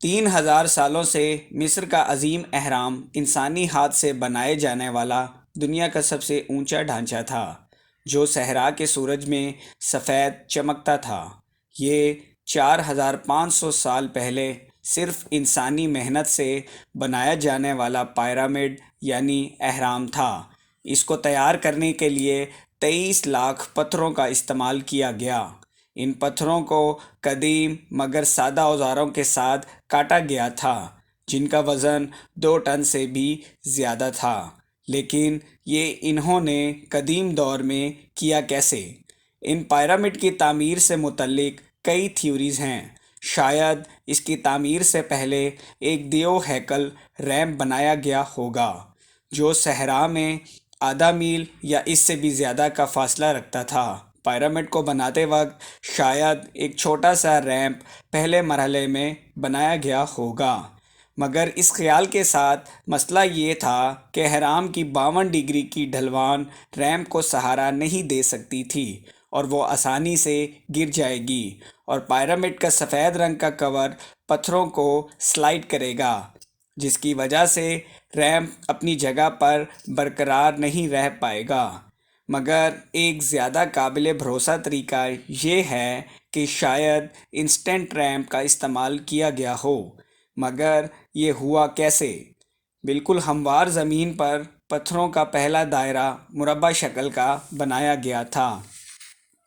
$3000 سے مصر کا عظیم اہرام انسانی ہاتھ سے بنائے جانے والا دنیا کا سب سے اونچا ڈھانچہ تھا، جو صحرا کے سورج میں سفید چمکتا تھا۔ یہ 4500 سال پہلے صرف انسانی محنت سے بنایا جانے والا پیرامڈ یعنی اہرام تھا۔ اس کو تیار کرنے کے لیے 23 لاکھ پتھروں کا استعمال کیا گیا۔ ان پتھروں کو قدیم مگر سادہ اوزاروں کے ساتھ کاٹا گیا تھا، جن کا وزن 2 ٹن سے بھی زیادہ تھا۔ لیکن یہ انہوں نے قدیم دور میں کیا کیسے؟ ان پیرامڈ کی تعمیر سے متعلق کئی تھیوریز ہیں۔ شاید اس کی تعمیر سے پہلے ایک دیو ہیکل ریمپ بنایا گیا ہوگا، جو صحرا میں آدھا میل یا اس سے بھی زیادہ کا فاصلہ رکھتا تھا۔ پیرامڈ کو بناتے وقت شاید ایک چھوٹا سا ریمپ پہلے مرحلے میں بنایا گیا ہوگا، مگر اس خیال کے ساتھ مسئلہ یہ تھا کہ اہرام کی 52 ڈگری کی ڈھلوان ریمپ کو سہارا نہیں دے سکتی تھی اور وہ آسانی سے گر جائے گی، اور پیرامڈ کا سفید رنگ کا کور پتھروں کو سلائڈ کرے گا، جس کی وجہ سے ریمپ اپنی جگہ پر برقرار نہیں رہ پائے گا۔ مگر ایک زیادہ قابل بھروسہ طریقہ یہ ہے کہ شاید انسٹنٹ ریمپ کا استعمال کیا گیا ہو۔ مگر یہ ہوا کیسے؟ بالکل ہموار زمین پر پتھروں کا پہلا دائرہ مربع شکل کا بنایا گیا تھا۔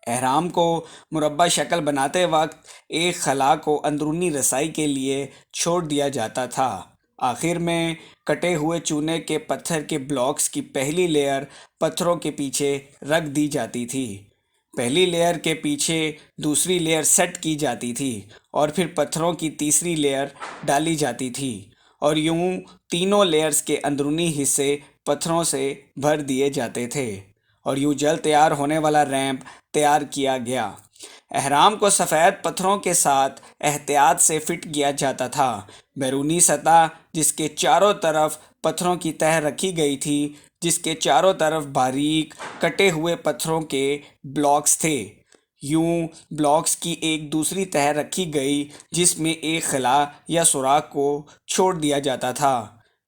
اہرام کو مربع شکل بناتے وقت ایک خلا کو اندرونی رسائی کے لیے چھوڑ دیا جاتا تھا۔ آخر میں کٹے ہوئے چونے کے پتھر کے بلاکس کی پہلی لیئر پتھروں کے پیچھے رکھ دی جاتی تھی۔ پہلی لیئر کے پیچھے دوسری لیئر سیٹ کی جاتی تھی اور پھر پتھروں کی تیسری لیئر ڈالی جاتی تھی، اور یوں تینوں لیئرز کے اندرونی حصے پتھروں سے بھر دیے جاتے تھے، اور یوں جلد تیار ہونے والا ریمپ تیار کیا گیا۔ اہرام کو سفید پتھروں کے ساتھ احتیاط سے فٹ کیا جاتا تھا۔ بیرونی سطح جس کے چاروں طرف پتھروں کی تہہ رکھی گئی تھی، جس کے چاروں طرف باریک کٹے ہوئے پتھروں کے بلاکس تھے۔ یوں بلاکس کی ایک دوسری تہہ رکھی گئی جس میں ایک خلا یا سوراخ کو چھوڑ دیا جاتا تھا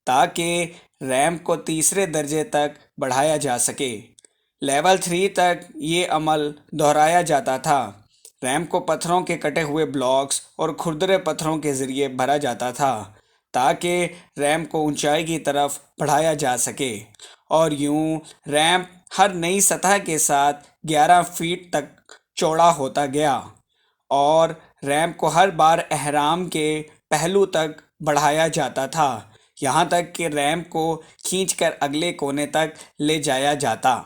تاکہ ریمپ کو تیسرے درجے تک بڑھایا جا سکے۔ لیول 3 تک یہ عمل دہرایا جاتا تھا۔ ریمپ کو پتھروں کے کٹے ہوئے بلاکس اور کھردرے پتھروں کے ذریعے بھرا جاتا تھا تاکہ ریمپ کو اونچائی کی طرف بڑھایا جا سکے، اور یوں ریمپ ہر نئی سطح کے ساتھ 11 فٹ تک چوڑا ہوتا گیا، اور ریمپ کو ہر بار اہرام کے پہلو تک بڑھایا جاتا تھا، یہاں تک کہ ریمپ کو کھینچ کر اگلے کونے تک لے جایا جاتا،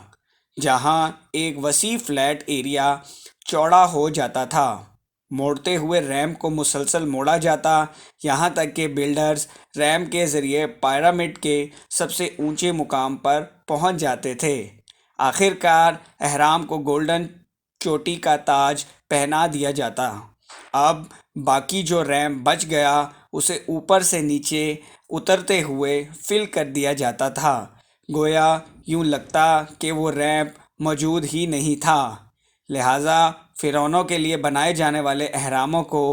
جہاں ایک وسیع فلیٹ ایریا چوڑا ہو جاتا تھا۔ موڑتے ہوئے ریمپ کو مسلسل موڑا جاتا، یہاں تک کہ بلڈرز ریمپ کے ذریعے پیرامڈ کے سب سے اونچے مقام پر پہنچ جاتے تھے۔ آخر کار اہرام کو گولڈن چوٹی کا تاج پہنا دیا جاتا۔ اب باقی جو ریمپ بچ گیا اسے اوپر سے نیچے اترتے ہوئے فل کر دیا جاتا تھا، گویا یوں لگتا کہ وہ ریمپ موجود ہی نہیں تھا۔ لہٰذا فرعونوں کے لیے بنائے جانے والے اہراموں کو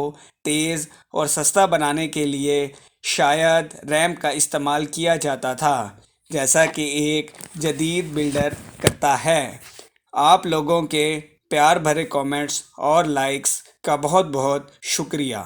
تیز اور سستا بنانے کے لیے شاید ریمپ کا استعمال کیا جاتا تھا، جیسا کہ ایک جدید بلڈر کرتا ہے۔ آپ لوگوں کے پیار بھرے کامنٹس اور لائکس کا بہت بہت شکریہ۔